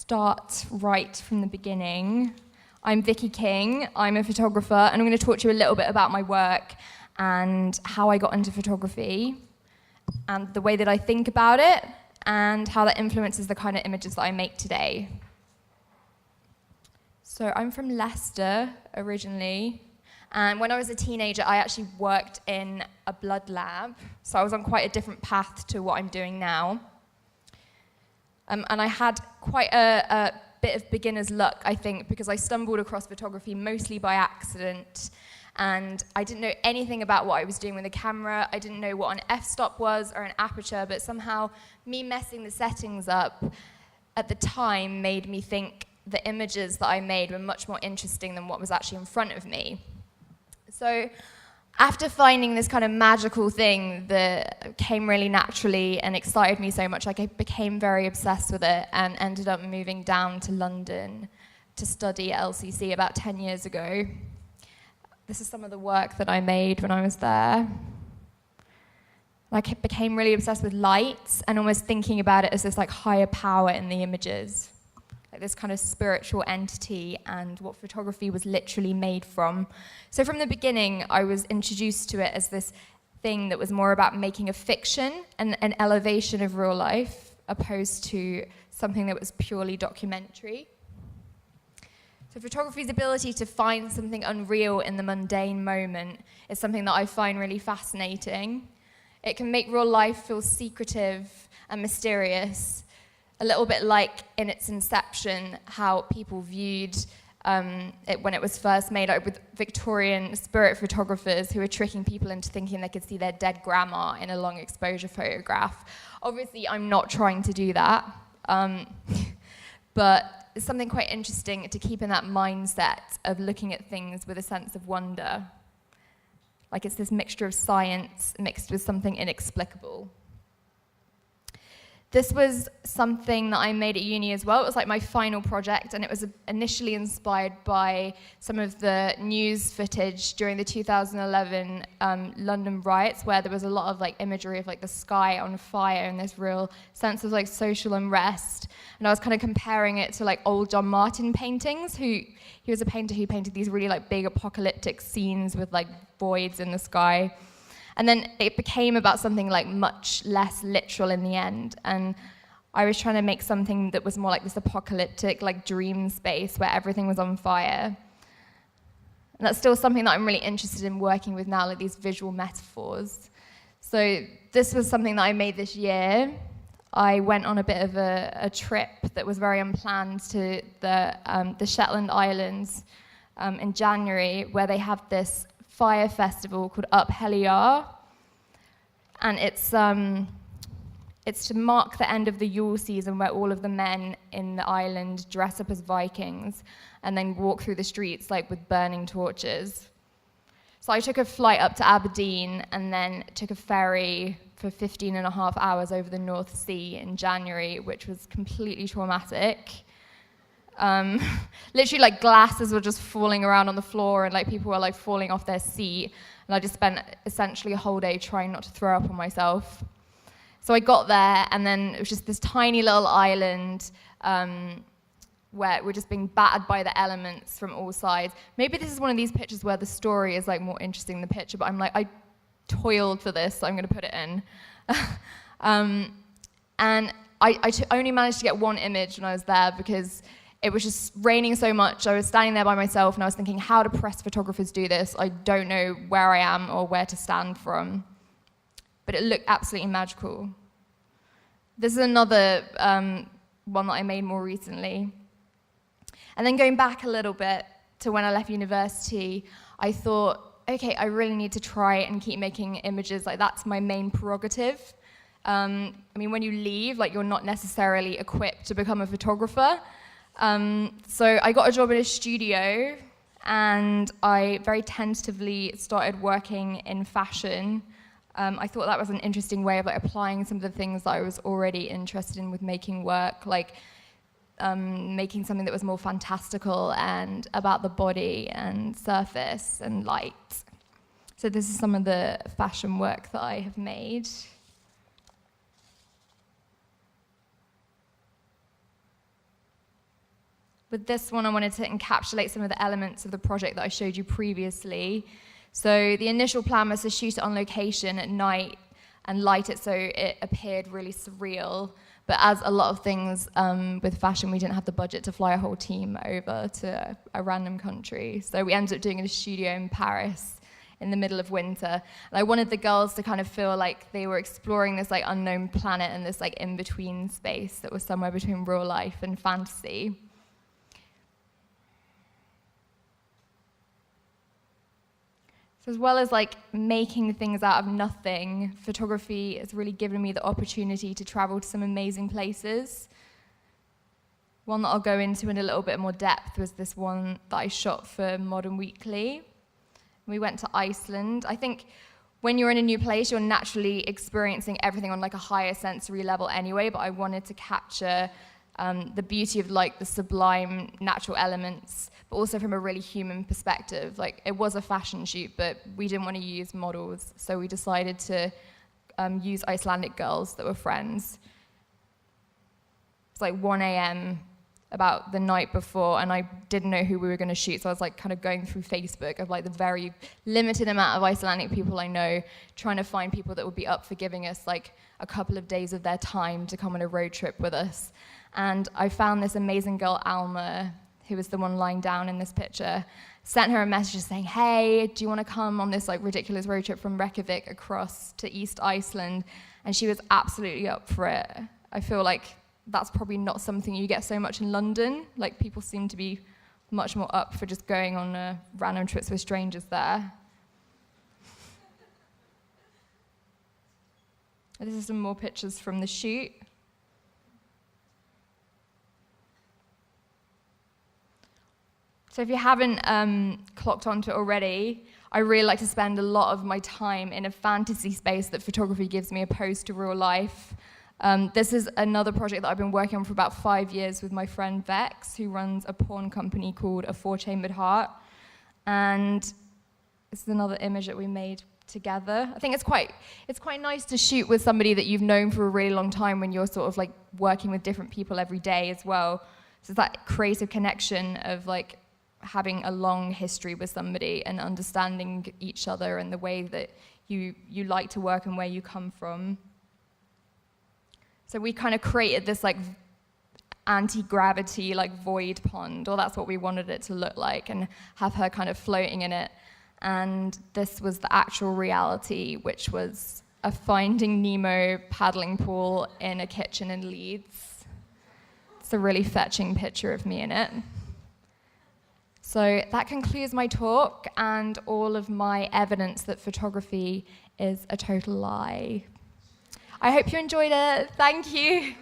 start right from the beginning. I'm Vicki King, I'm a photographer, and I'm going to talk to you a little bit about my work and how I got into photography, and the way that I think about it, and how that influences the kind of images that I make today. So I'm from Leicester originally, and when I was a teenager, I actually worked in a blood lab, so I was on quite a different path to what I'm doing now. And I had quite a bit of beginner's luck, I think, because I stumbled across photography mostly by accident, and I didn't know anything about what I was doing with the camera. I didn't know what an f-stop was or an aperture, but somehow me messing the settings up at the time made me think the images that I made were much more interesting than what was actually in front of me. So after finding this kind of magical thing that came really naturally and excited me so much, like I became very obsessed with it and ended up moving down to London to study at LCC about 10 years ago. This is some of the work that I made when I was there. Like, I became really obsessed with lights and almost thinking about it as this like higher power in the images, like this kind of spiritual entity, and what photography was literally made from. So from the beginning, I was introduced to it as this thing that was more about making a fiction and an elevation of real life, opposed to something that was purely documentary. So photography's ability to find something unreal in the mundane moment is something that I find really fascinating. It can make real life feel secretive and mysterious, a little bit like in its inception, how people viewed it when it was first made, like with Victorian spirit photographers who were tricking people into thinking they could see their dead grandma in a long exposure photograph. Obviously, I'm not trying to do that, but it's something quite interesting to keep in that mindset of looking at things with a sense of wonder. Like it's this mixture of science mixed with something inexplicable. This was something that I made at uni as well. It was like my final project, and it was initially inspired by some of the news footage during the 2011 London riots, where there was a lot of like imagery of like the sky on fire and this real sense of like social unrest. And I was kind of comparing it to like old John Martin paintings. He was a painter who painted these really like big apocalyptic scenes with like voids in the sky. And then it became about something like much less literal in the end. And I was trying to make something that was more like this apocalyptic, like dream space where everything was on fire. And that's still something that I'm really interested in working with now, like these visual metaphors. So this was something that I made this year. I went on a bit of a trip that was very unplanned to the Shetland Islands in January, where they have this fire festival called Up Heliar, and it's to mark the end of the Yule season, where all of the men in the island dress up as Vikings and then walk through the streets like with burning torches. So I took a flight up to Aberdeen and then took a ferry for 15 and a half hours over the North Sea in January, which was completely traumatic. Literally, like, glasses were just falling around on the floor, and like people were like falling off their seat, and I just spent essentially a whole day trying not to throw up on myself. So I got there, and then it was just this tiny little island where we're just being battered by the elements from all sides. Maybe this is one of these pictures where the story is like more interesting than the picture, but I'm like, I toiled for this, so I'm going to put it in. And I only managed to get one image when I was there because it was just raining so much. I was standing there by myself, and I was thinking, how do press photographers do this? I don't know where I am or where to stand from. But it looked absolutely magical. This is another one that I made more recently. And then going back a little bit to when I left university, I thought, okay, I really need to try and keep making images. Like, that's my main prerogative. I mean, when you leave, like, you're not necessarily equipped to become a photographer. So I got a job at a studio, and I very tentatively started working in fashion. I thought that was an interesting way of like applying some of the things that I was already interested in with making work, like making something that was more fantastical and about the body and surface and light. So this is some of the fashion work that I have made. With this one, I wanted to encapsulate some of the elements of the project that I showed you previously. So the initial plan was to shoot it on location at night and light it so it appeared really surreal. But as a lot of things with fashion, we didn't have the budget to fly a whole team over to a random country. So we ended up doing it in a studio in Paris in the middle of winter. And I wanted the girls to kind of feel like they were exploring this like unknown planet and this like in-between space that was somewhere between real life and fantasy. So as well as like making things out of nothing, photography has really given me the opportunity to travel to some amazing places. One that I'll go into in a little bit more depth was this one that I shot for Modern Weekly. We went to Iceland. I think when you're in a new place, you're naturally experiencing everything on like a higher sensory level anyway, but I wanted to capture the beauty of like the sublime natural elements, but also from a really human perspective. Like it was a fashion shoot, but we didn't want to use models, so we decided to use Icelandic girls that were friends. It's like 1 a.m. about the night before, and I didn't know who we were going to shoot, so I was like kind of going through Facebook of like the very limited amount of Icelandic people I know, trying to find people that would be up for giving us like a couple of days of their time to come on a road trip with us. And I found this amazing girl, Alma, who was the one lying down in this picture, sent her a message saying, hey, do you want to come on this like ridiculous road trip from Reykjavik across to East Iceland? And she was absolutely up for it. I feel like that's probably not something you get so much in London. Like people seem to be much more up for just going on random trips with strangers there. This is some more pictures from the shoot. So if you haven't clocked onto it already, I really like to spend a lot of my time in a fantasy space that photography gives me opposed to real life. This is another project that I've been working on for about 5 years with my friend Vex, who runs a porn company called A Four-Chambered Heart. And this is another image that we made together. I think it's quite nice to shoot with somebody that you've known for a really long time when you're sort of like working with different people every day as well. So it's that creative connection of like having a long history with somebody and understanding each other and the way that you like to work and where you come from. So we kind of created this like anti-gravity like void pond, or that's what we wanted it to look like, and have her kind of floating in it. And this was the actual reality, which was a Finding Nemo paddling pool in a kitchen in Leeds. It's a really fetching picture of me in it. So that concludes my talk and all of my evidence that photography is a total lie. I hope you enjoyed it. Thank you.